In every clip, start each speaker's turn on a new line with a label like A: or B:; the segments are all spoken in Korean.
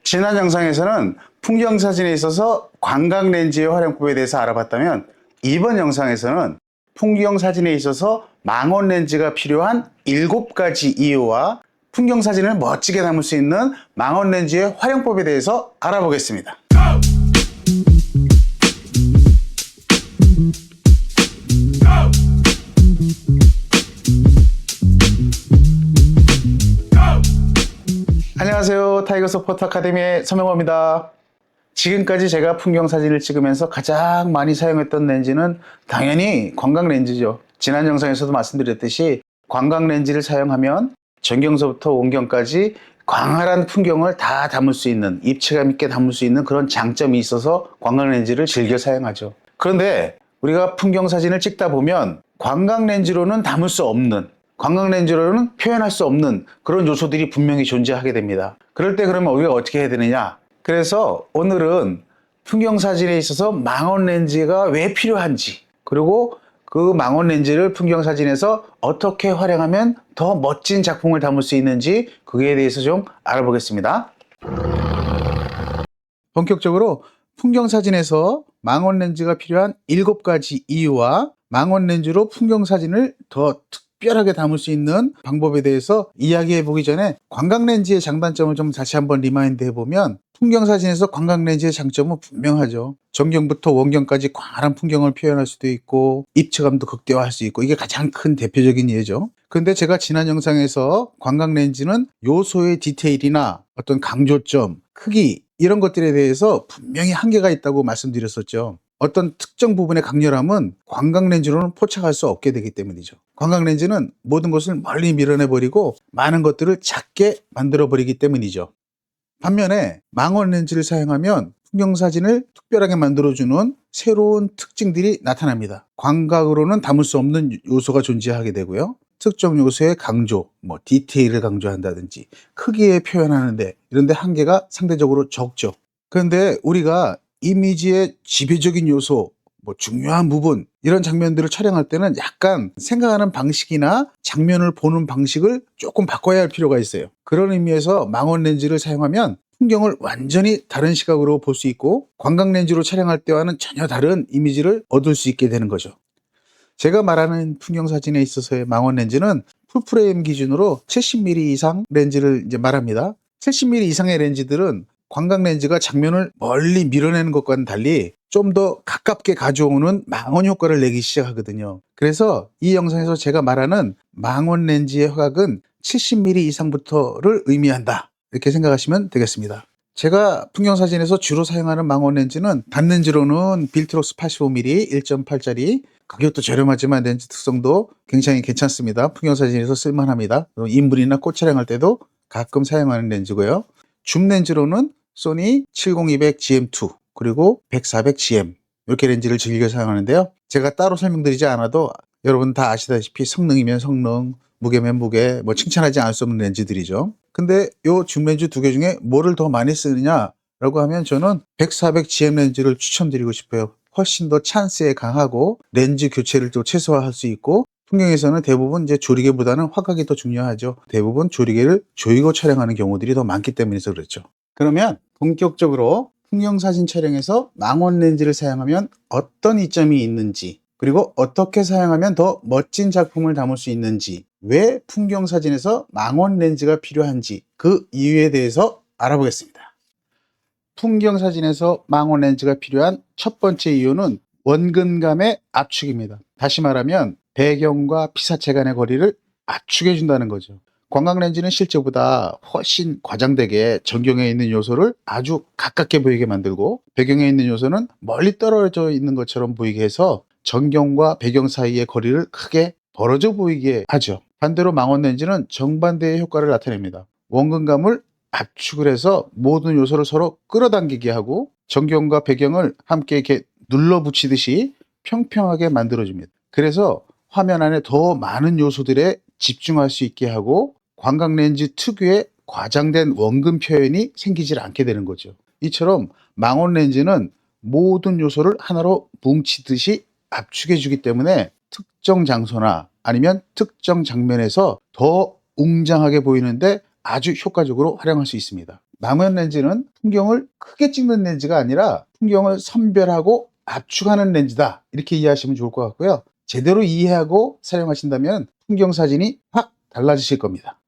A: 지난 영상에서는 풍경 사진에 있어서 광각 렌즈의 활용법에 대해서 알아봤다면, 이번 영상에서는 풍경 사진에 있어서 망원 렌즈가 필요한 7가지 이유와 풍경 사진을 멋지게 담을 수 있는 망원 렌즈의 활용법에 대해서 알아보겠습니다. 안녕하세요. 타이거스 포토 아카데미의 서명호입니다. 지금까지 제가 풍경 사진을 찍으면서 가장 많이 사용했던 렌즈는 당연히 광각 렌즈죠. 지난 영상에서도 말씀드렸듯이 광각 렌즈를 사용하면 전경서부터 원경까지 광활한 풍경을 다 담을 수 있는, 입체감 있게 담을 수 있는 그런 장점이 있어서 광각 렌즈를 즐겨 사용하죠. 그런데 우리가 풍경 사진을 찍다 보면 광각 렌즈로는 담을 수 없는, 광각 렌즈로는 표현할 수 없는 그런 요소들이 분명히 존재하게 됩니다. 그럴 때 그러면 우리가 어떻게 해야 되느냐? 그래서 오늘은 풍경 사진에 있어서 망원 렌즈가 왜 필요한지, 그리고 그 망원 렌즈를 풍경 사진에서 어떻게 활용하면 더 멋진 작품을 담을 수 있는지, 그에 대해서 좀 알아보겠습니다. 본격적으로 풍경 사진에서 망원 렌즈가 필요한 7가지 이유와 망원 렌즈로 풍경 사진을 더 특별하게 담을 수 있는 방법에 대해서 이야기해 보기 전에 광각 렌즈의 장단점을 좀 다시 한번 리마인드 해보면, 풍경 사진에서 광각 렌즈의 장점은 분명하죠. 전경부터 원경까지 광활한 풍경을 표현할 수도 있고 입체감도 극대화할 수 있고, 이게 가장 큰 대표적인 예죠. 그런데 제가 지난 영상에서 광각 렌즈는 요소의 디테일이나 어떤 강조점, 크기 이런 것들에 대해서 분명히 한계가 있다고 말씀드렸었죠. 어떤 특정 부분의 강렬함은 광각 렌즈로는 포착할 수 없게 되기 때문이죠. 광각 렌즈는 모든 것을 멀리 밀어내버리고 많은 것들을 작게 만들어버리기 때문이죠. 반면에 망원 렌즈를 사용하면 풍경 사진을 특별하게 만들어주는 새로운 특징들이 나타납니다. 광각으로는 담을 수 없는 요소가 존재하게 되고요. 특정 요소의 강조, 디테일을 강조한다든지 크기에 표현하는데, 이런데 한계가 상대적으로 적죠. 그런데 우리가 이미지의 지배적인 요소, 중요한 부분, 이런 장면들을 촬영할 때는 약간 생각하는 방식이나 장면을 보는 방식을 조금 바꿔야 할 필요가 있어요. 그런 의미에서 망원 렌즈를 사용하면 풍경을 완전히 다른 시각으로 볼 수 있고, 광각 렌즈로 촬영할 때와는 전혀 다른 이미지를 얻을 수 있게 되는 거죠. 제가 말하는 풍경 사진에 있어서의 망원 렌즈는 풀프레임 기준으로 70mm 이상 렌즈를 이제 말합니다. 70mm 이상의 렌즈들은 광각 렌즈가 장면을 멀리 밀어내는 것과는 달리 좀 더 가깝게 가져오는 망원 효과를 내기 시작하거든요. 그래서 이 영상에서 제가 말하는 망원 렌즈의 화각은 70mm 이상부터를 의미한다, 이렇게 생각하시면 되겠습니다. 제가 풍경 사진에서 주로 사용하는 망원 렌즈는 단렌즈로는 빌트록스 85mm 1.8짜리, 가격도 저렴하지만 렌즈 특성도 굉장히 괜찮습니다. 풍경 사진에서 쓸만합니다. 인물이나 꽃 촬영할 때도 가끔 사용하는 렌즈고요. 줌 렌즈로는 소니 70-200GM2 그리고 100-400GM, 이렇게 렌즈를 즐겨 사용하는데요. 제가 따로 설명드리지 않아도 여러분 다 아시다시피 성능이면 성능, 무게면 무게, 칭찬하지 않을 수 없는 렌즈들이죠. 근데 요 줌 렌즈 2개 중에 뭐를 더 많이 쓰느냐라고 하면 저는 100-400GM 렌즈를 추천드리고 싶어요. 훨씬 더 찬스에 강하고 렌즈 교체를 또 최소화할 수 있고, 풍경에서는 대부분 이제 조리개보다는 화각이 더 중요하죠. 대부분 조리개를 조이고 촬영하는 경우들이 더 많기 때문에서 그렇죠. 그러면 본격적으로 풍경 사진 촬영에서 망원 렌즈를 사용하면 어떤 이점이 있는지, 그리고 어떻게 사용하면 더 멋진 작품을 담을 수 있는지, 왜 풍경 사진에서 망원 렌즈가 필요한지, 그 이유에 대해서 알아보겠습니다. 풍경 사진에서 망원 렌즈가 필요한 첫 번째 이유는 원근감의 압축입니다. 다시 말하면 배경과 피사체 간의 거리를 압축해 준다는 거죠. 광각 렌즈는 실제보다 훨씬 과장되게 전경에 있는 요소를 아주 가깝게 보이게 만들고, 배경에 있는 요소는 멀리 떨어져 있는 것처럼 보이게 해서 전경과 배경 사이의 거리를 크게 벌어져 보이게 하죠. 반대로 망원 렌즈는 정반대의 효과를 나타냅니다. 원근감을 압축을 해서 모든 요소를 서로 끌어당기게 하고, 전경과 배경을 함께 이렇게 눌러붙이듯이 평평하게 만들어줍니다. 그래서 화면 안에 더 많은 요소들에 집중할 수 있게 하고, 광각 렌즈 특유의 과장된 원근 표현이 생기질 않게 되는 거죠. 이처럼 망원 렌즈는 모든 요소를 하나로 뭉치듯이 압축해 주기 때문에 특정 장소나 아니면 특정 장면에서 더 웅장하게 보이는데 아주 효과적으로 활용할 수 있습니다. 망원 렌즈는 풍경을 크게 찍는 렌즈가 아니라 풍경을 선별하고 압축하는 렌즈다, 이렇게 이해하시면 좋을 것 같고요. 제대로 이해하고 사용하신다면 풍경 사진이 확 달라지실 겁니다.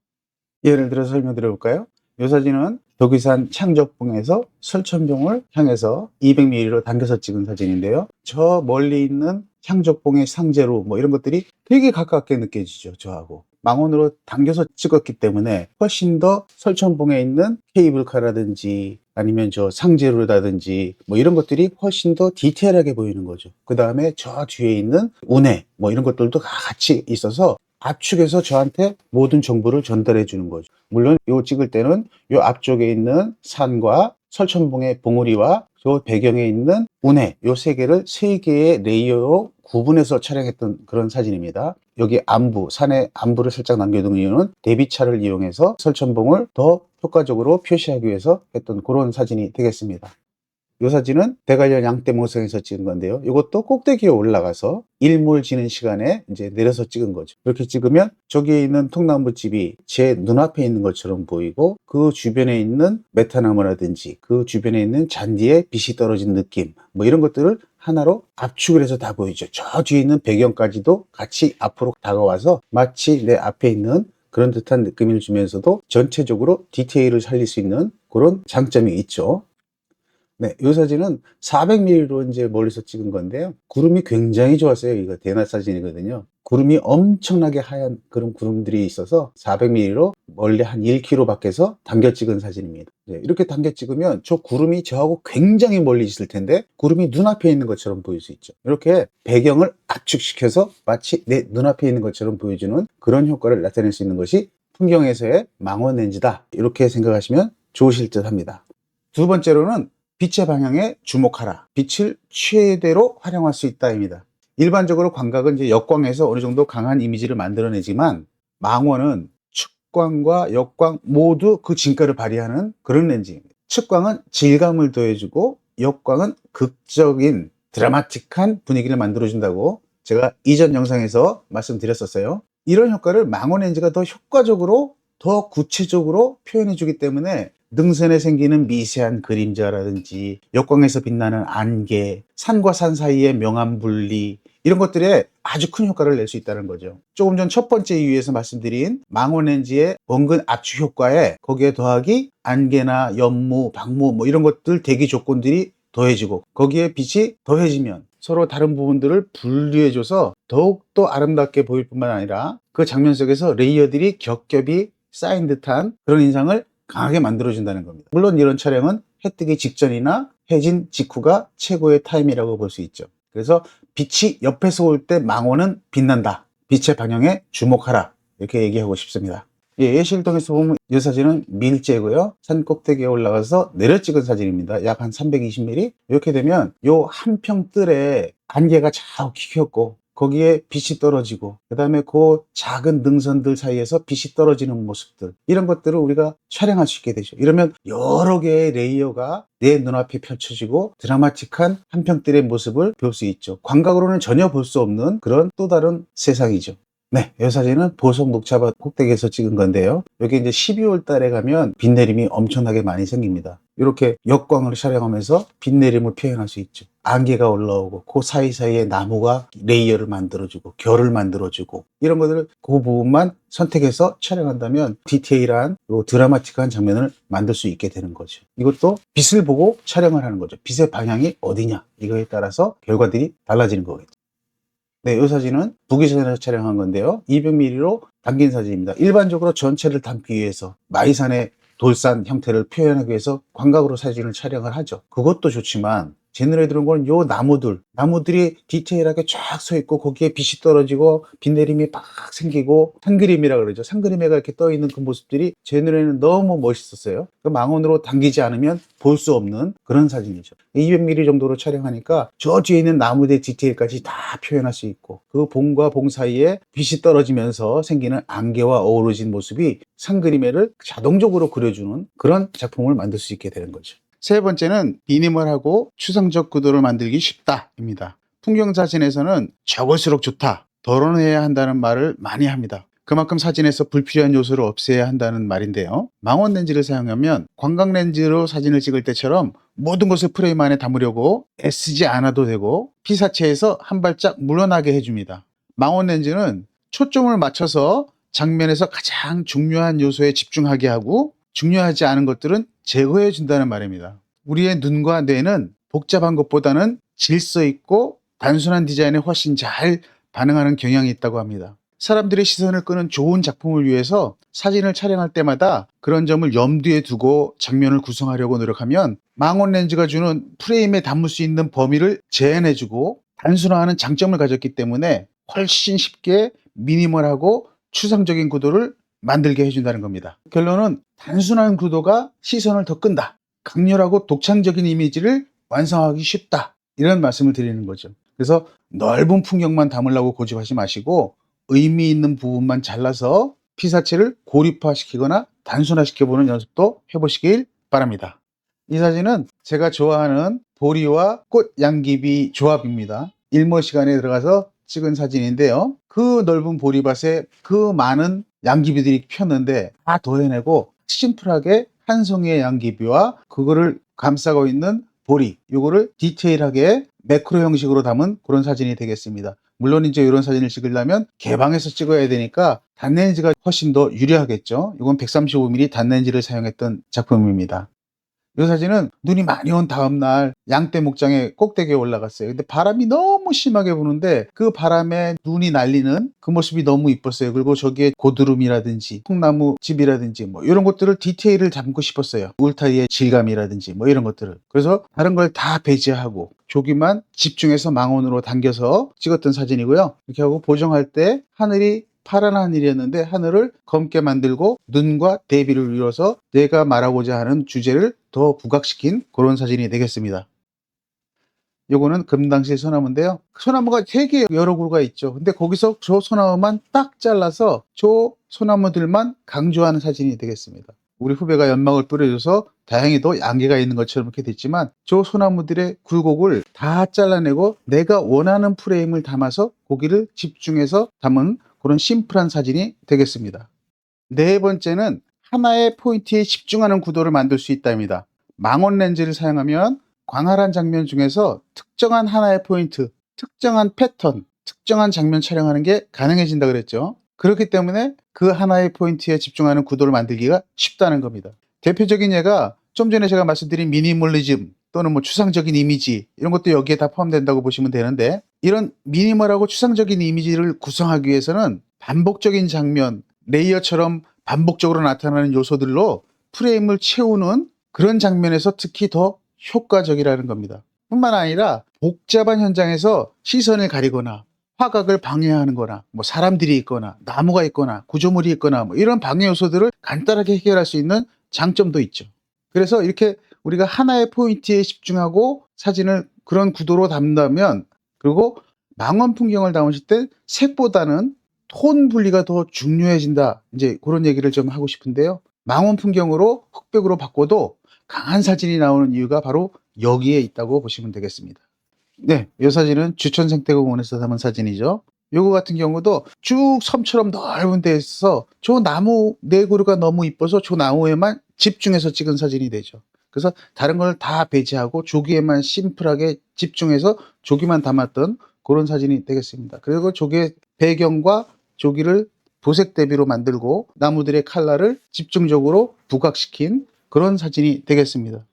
A: 예를 들어서 설명드려 볼까요? 이 사진은 덕위산 창적봉에서 설천봉을 향해서 200mm로 당겨서 찍은 사진인데요. 저 멀리 있는 창적봉의 상제로 뭐 이런 것들이 되게 가깝게 느껴지죠, 저하고. 망원으로 당겨서 찍었기 때문에 훨씬 더 설천봉에 있는 케이블카라든지 아니면 저 상제로라든지 뭐 이런 것들이 훨씬 더 디테일하게 보이는 거죠. 그 다음에 저 뒤에 있는 운해 뭐 이런 것들도 같이 있어서 압축해서 저한테 모든 정보를 전달해 주는 거죠. 물론 요 찍을 때는 요 앞쪽에 있는 산과 설천봉의 봉우리와 저 배경에 있는 운해 요 세 개를 세 개의 레이어로 구분해서 촬영했던 그런 사진입니다. 여기 안부, 산의 안부를 살짝 남겨둔 이유는 대비차를 이용해서 설천봉을 더 효과적으로 표시하기 위해서 했던 그런 사진이 되겠습니다. 이 사진은 대관령 양떼목성에서 찍은 건데요. 이것도 꼭대기에 올라가서 일몰 지는 시간에 이제 내려서 찍은 거죠. 이렇게 찍으면 저기에 있는 통나무집이 제 눈앞에 있는 것처럼 보이고 그 주변에 있는 메타나무라든지 그 주변에 있는 잔디에 빛이 떨어진 느낌 뭐 이런 것들을 하나로 압축을 해서 다 보이죠. 저 뒤에 있는 배경까지도 같이 앞으로 다가와서 마치 내 앞에 있는 그런 듯한 느낌을 주면서도 전체적으로 디테일을 살릴 수 있는 그런 장점이 있죠. 네, 이 사진은 400mm로 이제 멀리서 찍은 건데요. 구름이 굉장히 좋았어요. 이거 대낮 사진이거든요. 구름이 엄청나게 하얀 그런 구름들이 있어서 400mm로 멀리 한 1km 밖에서 당겨 찍은 사진입니다. 네, 이렇게 당겨 찍으면 저 구름이 저하고 굉장히 멀리 있을 텐데 구름이 눈앞에 있는 것처럼 보일 수 있죠. 이렇게 배경을 압축시켜서 마치 내 눈앞에 있는 것처럼 보여주는 그런 효과를 나타낼 수 있는 것이 풍경에서의 망원 렌즈다. 이렇게 생각하시면 좋으실 듯 합니다. 두 번째로는 빛의 방향에 주목하라. 빛을 최대로 활용할 수 있다입니다. 일반적으로 광각은 이제 역광에서 어느 정도 강한 이미지를 만들어내지만 망원은 측광과 역광 모두 그 진가를 발휘하는 그런 렌즈입니다. 측광은 질감을 더해주고 역광은 극적인 드라마틱한 분위기를 만들어준다고 제가 이전 영상에서 말씀드렸었어요. 이런 효과를 망원 렌즈가 더 효과적으로 더 구체적으로 표현해 주기 때문에 능선에 생기는 미세한 그림자라든지 역광에서 빛나는 안개, 산과 산 사이의 명암 분리 이런 것들에 아주 큰 효과를 낼 수 있다는 거죠. 조금 전 첫 번째 이유에서 말씀드린 망원 렌즈의 원근 압축 효과에 거기에 더하기 안개나 연무, 방무 뭐 이런 것들 대기 조건들이 더해지고 거기에 빛이 더해지면 서로 다른 부분들을 분리해줘서 더욱더 아름답게 보일 뿐만 아니라 그 장면 속에서 레이어들이 겹겹이 쌓인 듯한 그런 인상을 강하게 만들어준다는 겁니다. 물론 이런 촬영은 해 뜨기 직전이나 해진 직후가 최고의 타임이라고 볼 수 있죠. 그래서 빛이 옆에서 올 때 망원은 빛난다. 빛의 방향에 주목하라. 이렇게 얘기하고 싶습니다. 예시를 통해서 보면 이 사진은 밀제고요. 산 꼭대기에 올라가서 내려 찍은 사진입니다. 약 한 320mm. 이렇게 되면 요 한 평 뜰에 안개가 자욱히 켰고 거기에 빛이 떨어지고 그 다음에 그 작은 능선들 사이에서 빛이 떨어지는 모습들 이런 것들을 우리가 촬영할 수 있게 되죠. 이러면 여러 개의 레이어가 내 눈앞에 펼쳐지고 드라마틱한 한평들의 모습을 볼 수 있죠. 광각으로는 전혀 볼 수 없는 그런 또 다른 세상이죠. 네, 이 사진은 보석 녹차밭 꼭대기에서 찍은 건데요. 여기 이제 12월 달에 가면 빛 내림이 엄청나게 많이 생깁니다. 이렇게 역광을 촬영하면서 빛 내림을 표현할 수 있죠. 안개가 올라오고 그 사이사이에 나무가 레이어를 만들어주고 결을 만들어주고 이런 것들을 그 부분만 선택해서 촬영한다면 디테일한 드라마틱한 장면을 만들 수 있게 되는 거죠. 이것도 빛을 보고 촬영을 하는 거죠. 빛의 방향이 어디냐 이거에 따라서 결과들이 달라지는 거겠죠. 네, 이 사진은 북위산에서 촬영한 건데요. 200mm로 당긴 사진입니다. 일반적으로 전체를 담기 위해서 마이산의 돌산 형태를 표현하기 위해서 광각으로 사진을 촬영을 하죠. 그것도 좋지만 제 눈에 들어온 건 요 나무들이 디테일하게 쫙 서 있고 거기에 빛이 떨어지고 빛 내림이 막 생기고 산그림이라 그러죠. 산그림에가 이렇게 떠 있는 그 모습들이 제 눈에는 너무 멋있었어요. 그 망원으로 당기지 않으면 볼 수 없는 그런 사진이죠. 200mm 정도로 촬영하니까 저 뒤에 있는 나무들 디테일까지 다 표현할 수 있고 그 봉과 봉 사이에 빛이 떨어지면서 생기는 안개와 어우러진 모습이 산그림에를 자동적으로 그려주는 그런 작품을 만들 수 있게 되는 거죠. 세 번째는 미니멀하고 추상적 구도를 만들기 쉽다입니다. 풍경사진에서는 적을수록 좋다, 덜어내야 한다는 말을 많이 합니다. 그만큼 사진에서 불필요한 요소를 없애야 한다는 말인데요. 망원 렌즈를 사용하면 광각 렌즈로 사진을 찍을 때처럼 모든 것을 프레임 안에 담으려고 애쓰지 않아도 되고 피사체에서 한 발짝 물러나게 해줍니다. 망원 렌즈는 초점을 맞춰서 장면에서 가장 중요한 요소에 집중하게 하고 중요하지 않은 것들은 제거해 준다는 말입니다. 우리의 눈과 뇌는 복잡한 것보다는 질서 있고 단순한 디자인에 훨씬 잘 반응하는 경향이 있다고 합니다. 사람들의 시선을 끄는 좋은 작품을 위해서 사진을 촬영할 때마다 그런 점을 염두에 두고 장면을 구성하려고 노력하면 망원 렌즈가 주는 프레임에 담을 수 있는 범위를 제한해주고 단순화하는 장점을 가졌기 때문에 훨씬 쉽게 미니멀하고 추상적인 구도를 만들게 해준다는 겁니다. 결론은 단순한 구도가 시선을 더 끈다. 강렬하고 독창적인 이미지를 완성하기 쉽다. 이런 말씀을 드리는 거죠. 그래서 넓은 풍경만 담으려고 고집하지 마시고 의미 있는 부분만 잘라서 피사체를 고립화시키거나 단순화시켜보는 연습도 해보시길 바랍니다. 이 사진은 제가 좋아하는 보리와 꽃 양귀비 조합입니다. 일몰 시간에 들어가서 찍은 사진인데요. 그 넓은 보리밭에 그 많은 양귀비들이 폈는데 다 도해내고 심플하게 한 송이의 양귀비와 그거를 감싸고 있는 보리, 이거를 디테일하게 매크로 형식으로 담은 그런 사진이 되겠습니다. 물론 이제 이런 사진을 찍으려면 개방해서 찍어야 되니까 단렌즈가 훨씬 더 유리하겠죠. 이건 135mm 단렌즈를 사용했던 작품입니다. 이 사진은 눈이 많이 온 다음날 양떼 목장에 꼭대기에 올라갔어요. 근데 바람이 너무 심하게 부는데 그 바람에 눈이 날리는 그 모습이 너무 이뻤어요. 그리고 저기에 고드름이라든지 통나무 집이라든지 뭐 이런 것들을 디테일을 담고 싶었어요. 울타리의 질감이라든지 뭐 이런 것들을. 그래서 다른 걸 다 배제하고 저기만 집중해서 망원으로 당겨서 찍었던 사진이고요. 이렇게 하고 보정할 때 하늘이 파란 하늘이었는데 하늘을 검게 만들고 눈과 대비를 이뤄서 내가 말하고자 하는 주제를 더 부각시킨 그런 사진이 되겠습니다. 요거는 금당실 소나무인데요. 소나무가 되게 여러 그루가 있죠. 근데 거기서 저 소나무만 딱 잘라서 저 소나무들만 강조하는 사진이 되겠습니다. 우리 후배가 연막을 뿌려줘서 다행히도 양계가 있는 것처럼 이렇게 됐지만 저 소나무들의 굴곡을 다 잘라내고 내가 원하는 프레임을 담아서 거기를 집중해서 담은 그런 심플한 사진이 되겠습니다. 네 번째는 하나의 포인트에 집중하는 구도를 만들 수 있다입니다. 망원 렌즈를 사용하면 광활한 장면 중에서 특정한 하나의 포인트, 특정한 패턴, 특정한 장면 촬영하는 게 가능해진다 그랬죠. 그렇기 때문에 그 하나의 포인트에 집중하는 구도를 만들기가 쉽다는 겁니다. 대표적인 예가 좀 전에 제가 말씀드린 미니멀리즘 또는 뭐 추상적인 이미지 이런 것도 여기에 다 포함된다고 보시면 되는데 이런 미니멀하고 추상적인 이미지를 구성하기 위해서는 반복적인 장면, 레이어처럼 반복적으로 나타나는 요소들로 프레임을 채우는 그런 장면에서 특히 더 효과적이라는 겁니다. 뿐만 아니라 복잡한 현장에서 시선을 가리거나 화각을 방해하는 거나 뭐 사람들이 있거나 나무가 있거나 구조물이 있거나 뭐 이런 방해 요소들을 간단하게 해결할 수 있는 장점도 있죠. 그래서 이렇게 우리가 하나의 포인트에 집중하고 사진을 그런 구도로 담는다면 그리고 망원 풍경을 담으실 때 색보다는 톤 분리가 더 중요해진다. 이제 그런 얘기를 좀 하고 싶은데요. 망원 풍경으로 흑백으로 바꿔도 강한 사진이 나오는 이유가 바로 여기에 있다고 보시면 되겠습니다. 네, 이 사진은 주천 생태공원에서 담은 사진이죠. 요거 같은 경우도 쭉 섬처럼 넓은 데에서 저 나무 네 그루가 너무 이뻐서 저 나무에만 집중해서 찍은 사진이 되죠. 그래서 다른 걸 다 배제하고 조기에만 심플하게 집중해서 조기만 담았던 그런 사진이 되겠습니다. 그리고 조기의 배경과 조기를 도색 대비로 만들고 나무들의 컬러를 집중적으로 부각시킨 그런 사진이 되겠습니다.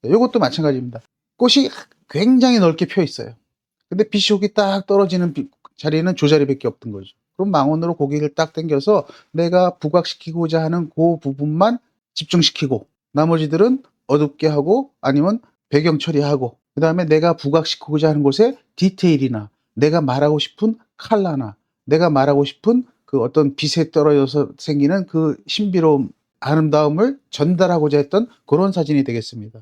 A: 이것도 마찬가지입니다. 꽃이 굉장히 넓게 펴 있어요. 근데 빛이 여기 딱 떨어지는 자리는 저 자리밖에 없던 거죠. 그럼 망원으로 고기를 딱 당겨서 내가 부각시키고자 하는 그 부분만 집중시키고 나머지들은 어둡게 하고 아니면 배경 처리하고 그 다음에 내가 부각시키고자 하는 곳에 디테일이나 내가 말하고 싶은 컬러나 내가 말하고 싶은 그 어떤 빛에 떨어져서 생기는 그 신비로움, 아름다움을 전달하고자 했던 그런 사진이 되겠습니다.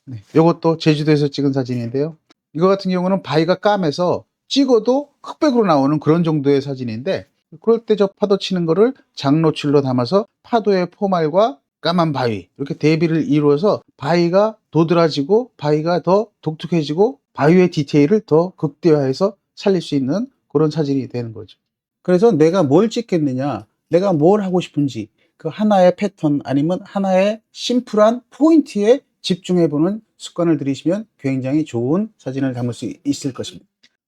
A: 네, 이것도 제주도에서 찍은 사진인데요. 이거 같은 경우는 바위가 까매서 찍어도 흑백으로 나오는 그런 정도의 사진인데 그럴 때 저 파도 치는 거를 장노출로 담아서 파도의 포말과 까만 바위 이렇게 대비를 이루어서 바위가 도드라지고 바위가 더 독특해지고 바위의 디테일을 더 극대화해서 살릴 수 있는 그런 사진이 되는 거죠. 그래서 내가 뭘 찍겠느냐, 내가 뭘 하고 싶은지 그 하나의 패턴 아니면 하나의 심플한 포인트에 집중해보는 습관을 들이시면 굉장히 좋은 사진을 담을 수 있을 것입니다.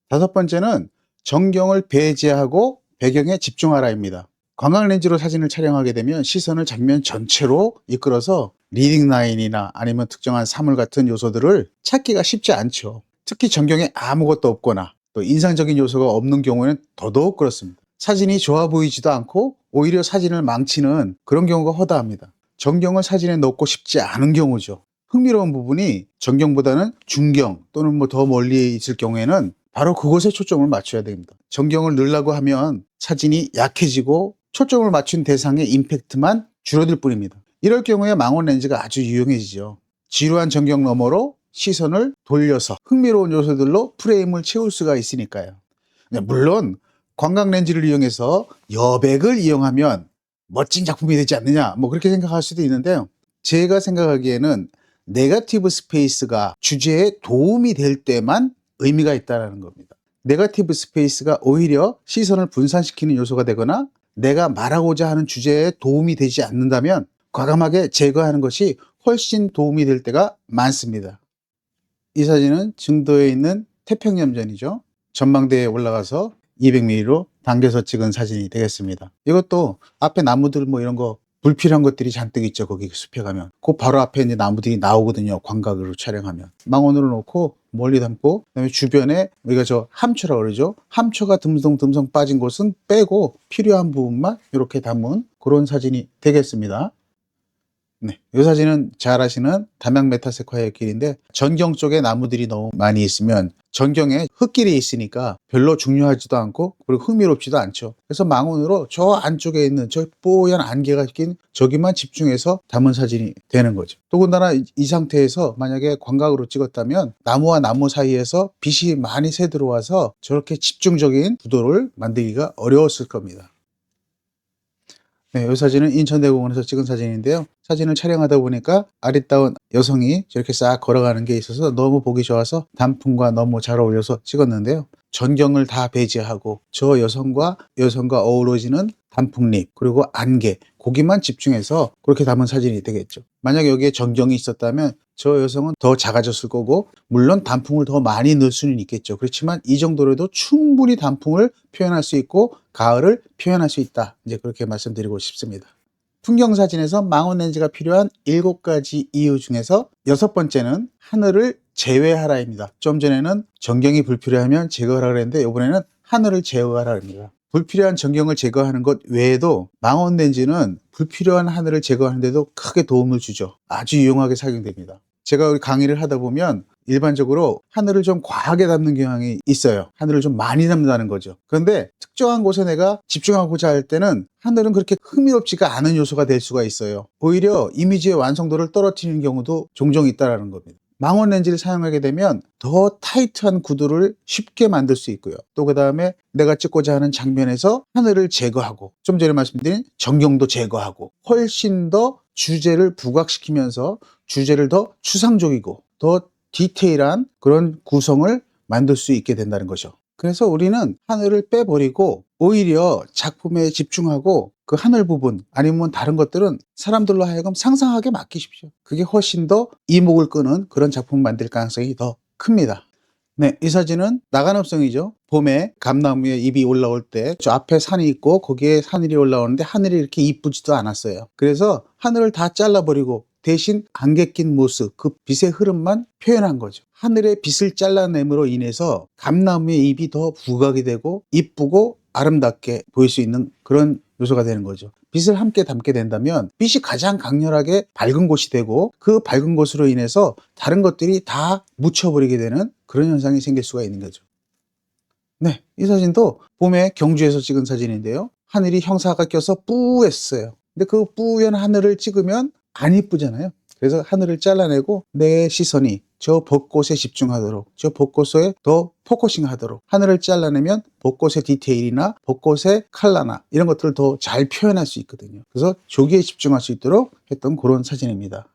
A: 다섯 번째는 정경을 배제하고 배경에 집중하라입니다. 광각렌즈로 사진을 촬영하게 되면 시선을 장면 전체로 이끌어서 리딩 라인이나 아니면 특정한 사물 같은 요소들을 찾기가 쉽지 않죠. 특히 전경에 아무것도 없거나 또 인상적인 요소가 없는 경우에는 더더욱 그렇습니다. 사진이 좋아 보이지도 않고 오히려 사진을 망치는 그런 경우가 허다합니다. 전경을 사진에 넣고 싶지 않은 경우죠. 흥미로운 부분이 전경보다는 중경 또는 뭐 더 멀리 있을 경우에는 바로 그곳에 초점을 맞춰야 됩니다. 전경을 넣으려고 하면 사진이 약해지고 초점을 맞춘 대상의 임팩트만 줄어들 뿐입니다. 이럴 경우에 망원 렌즈가 아주 유용해지죠. 지루한 전경 너머로 시선을 돌려서 흥미로운 요소들로 프레임을 채울 수가 있으니까요. 물론 광각 렌즈를 이용해서 여백을 이용하면 멋진 작품이 되지 않느냐 뭐 그렇게 생각할 수도 있는데요. 제가 생각하기에는 네거티브 스페이스가 주제에 도움이 될 때만 의미가 있다는 겁니다. 네거티브 스페이스가 오히려 시선을 분산시키는 요소가 되거나 내가 말하고자 하는 주제에 도움이 되지 않는다면 과감하게 제거하는 것이 훨씬 도움이 될 때가 많습니다. 이 사진은 증도에 있는 태평염전이죠. 전망대에 올라가서 200mm로 당겨서 찍은 사진이 되겠습니다. 이것도 앞에 나무들 뭐 이런 거 불필요한 것들이 잔뜩 있죠. 거기 숲에 가면 그 바로 앞에 이제 나무들이 나오거든요. 광각으로 촬영하면 망원으로 놓고 멀리 담고 그다음에 주변에 우리가 저 함초라고 그러죠. 함초가 듬성듬성 빠진 곳은 빼고 필요한 부분만 이렇게 담은 그런 사진이 되겠습니다. 네, 이 사진은 잘 아시는 담양 메타세콰이어 길인데 전경 쪽에 나무들이 너무 많이 있으면 전경에 흙길이 있으니까 별로 중요하지도 않고 그리고 흥미롭지도 않죠. 그래서 망원으로 저 안쪽에 있는 저 뽀얀 안개가 낀 저기만 집중해서 담은 사진이 되는 거죠. 더군다나 이 상태에서 만약에 광각으로 찍었다면 나무와 나무 사이에서 빛이 많이 새 들어와서 저렇게 집중적인 구도를 만들기가 어려웠을 겁니다. 네, 이 사진은 인천대공원에서 찍은 사진인데요. 사진을 촬영하다 보니까 아리따운 여성이 저렇게 싹 걸어가는 게 있어서 너무 보기 좋아서 단풍과 너무 잘 어울려서 찍었는데요. 전경을 다 배제하고 저 여성과 어우러지는 단풍잎 그리고 안개 거기만 집중해서 그렇게 담은 사진이 되겠죠. 만약 여기에 전경이 있었다면 저 여성은 더 작아졌을 거고 물론 단풍을 더 많이 넣을 수는 있겠죠. 그렇지만 이 정도로도 충분히 단풍을 표현할 수 있고 가을을 표현할 수 있다. 이제 그렇게 말씀드리고 싶습니다. 풍경 사진에서 망원 렌즈가 필요한 7가지 이유 중에서 6번째는 하늘을 제외하라입니다. 좀 전에는 전경이 불필요하면 제거하라 그랬는데 이번에는 하늘을 제거하라 합니다. 불필요한 전경을 제거하는 것 외에도 망원 렌즈는 불필요한 하늘을 제거하는 데도 크게 도움을 주죠. 아주 유용하게 사용됩니다. 제가 강의를 하다 보면 일반적으로 하늘을 좀 과하게 담는 경향이 있어요. 하늘을 좀 많이 담는다는 거죠. 그런데 특정한 곳에 내가 집중하고자 할 때는 하늘은 그렇게 흥미롭지가 않은 요소가 될 수가 있어요. 오히려 이미지의 완성도를 떨어뜨리는 경우도 종종 있다는 겁니다. 망원 렌즈를 사용하게 되면 더 타이트한 구도를 쉽게 만들 수 있고요. 또 그 다음에 내가 찍고자 하는 장면에서 하늘을 제거하고 좀 전에 말씀드린 전경도 제거하고 훨씬 더 주제를 부각시키면서 주제를 더 추상적이고 더 디테일한 그런 구성을 만들 수 있게 된다는 거죠. 그래서 우리는 하늘을 빼버리고 오히려 작품에 집중하고 그 하늘 부분 아니면 다른 것들은 사람들로 하여금 상상하게 맡기십시오. 그게 훨씬 더 이목을 끄는 그런 작품 만들 가능성이 더 큽니다. 네, 이 사진은 나간업성이죠. 봄에 감나무에 잎이 올라올 때 저 앞에 산이 있고 거기에 하늘이 올라오는데 하늘이 이렇게 이쁘지도 않았어요. 그래서 하늘을 다 잘라버리고 대신 안개 낀 모습, 그 빛의 흐름만 표현한 거죠. 하늘의 빛을 잘라냄으로 인해서 감나무의 잎이 더 부각이 되고 이쁘고 아름답게 보일 수 있는 그런 요소가 되는 거죠. 빛을 함께 담게 된다면 빛이 가장 강렬하게 밝은 곳이 되고 그 밝은 곳으로 인해서 다른 것들이 다 묻혀버리게 되는 그런 현상이 생길 수가 있는 거죠. 네, 이 사진도 봄에 경주에서 찍은 사진인데요. 하늘이 형사가 껴서 뿌했어요. 근데 그 뿌연 하늘을 찍으면 안 이쁘잖아요. 그래서 하늘을 잘라내고 내 시선이 저 벚꽃에 집중하도록 저 벚꽃에 더 포커싱 하도록 하늘을 잘라내면 벚꽃의 디테일이나 벚꽃의 컬러나 이런 것들을 더 잘 표현할 수 있거든요. 그래서 조기에 집중할 수 있도록 했던 그런 사진입니다.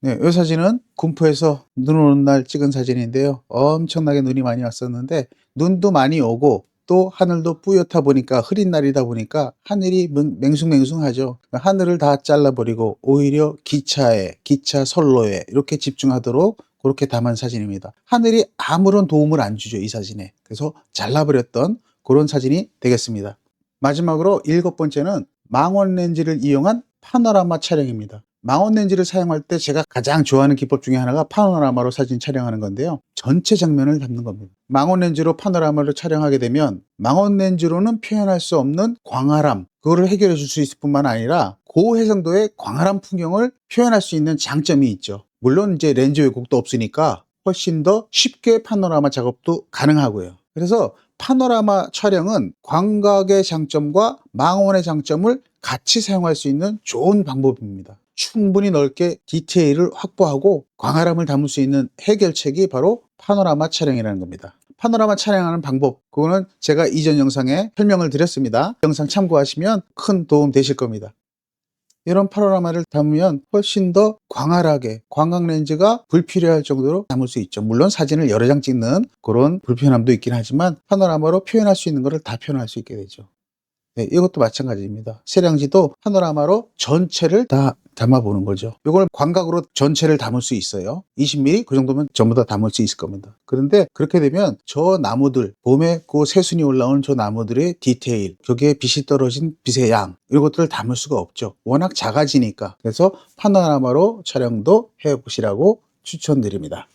A: 네, 이 사진은 군포에서 눈 오는 날 찍은 사진인데요. 엄청나게 눈이 많이 왔었는데 눈도 많이 오고 또 하늘도 뿌옇다 보니까 흐린 날이다 보니까 하늘이 맹숭맹숭하죠. 하늘을 다 잘라버리고 오히려 기차 선로에 이렇게 집중하도록 그렇게 담은 사진입니다. 하늘이 아무런 도움을 안 주죠, 이 사진에. 그래서 잘라버렸던 그런 사진이 되겠습니다. 마지막으로 7번째는 망원 렌즈를 이용한 파노라마 촬영입니다. 망원 렌즈를 사용할 때 제가 가장 좋아하는 기법 중에 하나가 파노라마로 사진 촬영하는 건데요. 전체 장면을 담는 겁니다. 망원 렌즈로 파노라마를 촬영하게 되면 망원 렌즈로는 표현할 수 없는 광활함, 그거를 해결해 줄 수 있을 뿐만 아니라 고해상도의 광활한 풍경을 표현할 수 있는 장점이 있죠. 물론 이제 렌즈 왜곡도 없으니까 훨씬 더 쉽게 파노라마 작업도 가능하고요. 그래서 파노라마 촬영은 광각의 장점과 망원의 장점을 같이 사용할 수 있는 좋은 방법입니다. 충분히 넓게 디테일을 확보하고 광활함을 담을 수 있는 해결책이 바로 파노라마 촬영이라는 겁니다. 파노라마 촬영하는 방법, 그거는 제가 이전 영상에 설명을 드렸습니다. 영상 참고하시면 큰 도움 되실 겁니다. 이런 파노라마를 담으면 훨씬 더 광활하게 광각 렌즈가 불필요할 정도로 담을 수 있죠. 물론 사진을 여러 장 찍는 그런 불편함도 있긴 하지만 파노라마로 표현할 수 있는 것을 다 표현할 수 있게 되죠. 네, 이것도 마찬가지입니다. 세량지도 파노라마로 전체를 다 담아보는 거죠. 이걸 광각으로 전체를 담을 수 있어요. 20mm 그 정도면 전부 다 담을 수 있을 겁니다. 그런데 그렇게 되면 저 나무들, 봄에 그 새순이 올라오는 저 나무들의 디테일, 거기에 빛이 떨어진 빛의 양, 이런 것들을 담을 수가 없죠. 워낙 작아지니까. 그래서 파노라마로 촬영도 해보시라고 추천드립니다.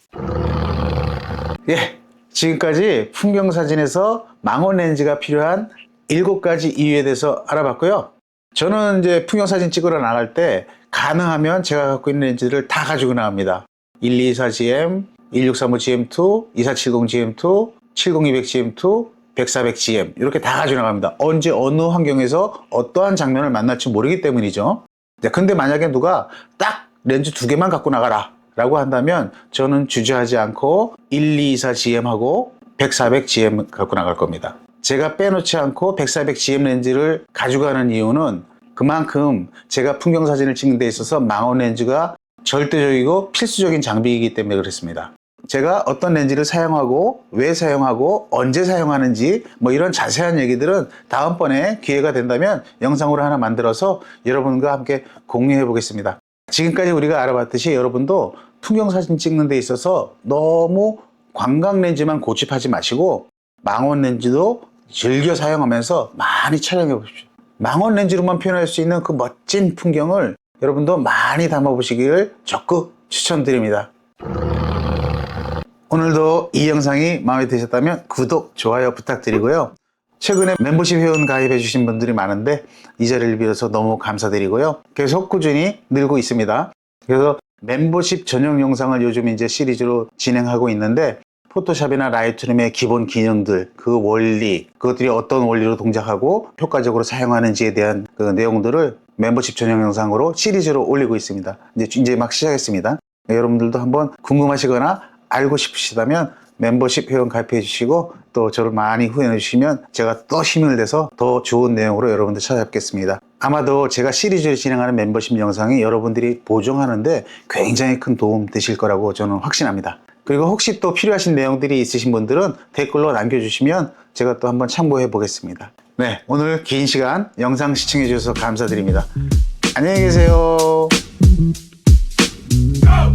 A: 예, 지금까지 풍경사진에서 망원 렌즈가 필요한 7가지 이유에 대해서 알아봤고요. 저는 이제 풍경사진 찍으러 나갈 때 가능하면 제가 갖고 있는 렌즈를 다 가지고 나갑니다. 1224GM, 1635GM2, 2470GM2, 70200GM2, 100-400GM 이렇게 다 가지고 나갑니다. 언제 어느 환경에서 어떠한 장면을 만날지 모르기 때문이죠. 근데 만약에 누가 딱 렌즈 2개만 갖고 나가라 라고 한다면 저는 주저하지 않고 1224GM하고 100-400GM 갖고 나갈 겁니다. 제가 빼놓지 않고 100-400GM 렌즈를 가져가는 이유는 그만큼 제가 풍경사진을 찍는 데 있어서 망원 렌즈가 절대적이고 필수적인 장비이기 때문에 그렇습니다. 제가 어떤 렌즈를 사용하고 왜 사용하고 언제 사용하는지 뭐 이런 자세한 얘기들은 다음번에 기회가 된다면 영상으로 하나 만들어서 여러분과 함께 공유해 보겠습니다. 지금까지 우리가 알아봤듯이 여러분도 풍경사진 찍는 데 있어서 너무 광각 렌즈만 고집하지 마시고 망원 렌즈도 즐겨 사용하면서 많이 촬영해 보십시오. 망원 렌즈로만 표현할 수 있는 그 멋진 풍경을 여러분도 많이 담아 보시기를 적극 추천드립니다. 오늘도 이 영상이 마음에 드셨다면 구독, 좋아요 부탁드리고요. 최근에 멤버십 회원 가입해 주신 분들이 많은데 이 자리를 빌어서 너무 감사드리고요. 계속 꾸준히 늘고 있습니다. 그래서 멤버십 전용 영상을 요즘 이제 시리즈로 진행하고 있는데 포토샵이나 라이트룸의 기본 기능들, 그 원리, 그것들이 어떤 원리로 동작하고 효과적으로 사용하는지에 대한 그 내용들을 멤버십 전용 영상으로 시리즈로 올리고 있습니다. 이제 막 시작했습니다. 여러분들도 한번 궁금하시거나 알고 싶으시다면 멤버십 회원 가입해 주시고 또 저를 많이 후원해 주시면 제가 또 힘을 내서 더 좋은 내용으로 여러분들 찾아뵙겠습니다. 아마도 제가 시리즈를 진행하는 멤버십 영상이 여러분들이 보정하는데 굉장히 큰 도움 되실 거라고 저는 확신합니다. 그리고 혹시 또 필요하신 내용들이 있으신 분들은 댓글로 남겨주시면 제가 또 한번 참고해 보겠습니다. 네, 오늘 긴 시간 영상 시청해 주셔서 감사드립니다. 안녕히 계세요. Go!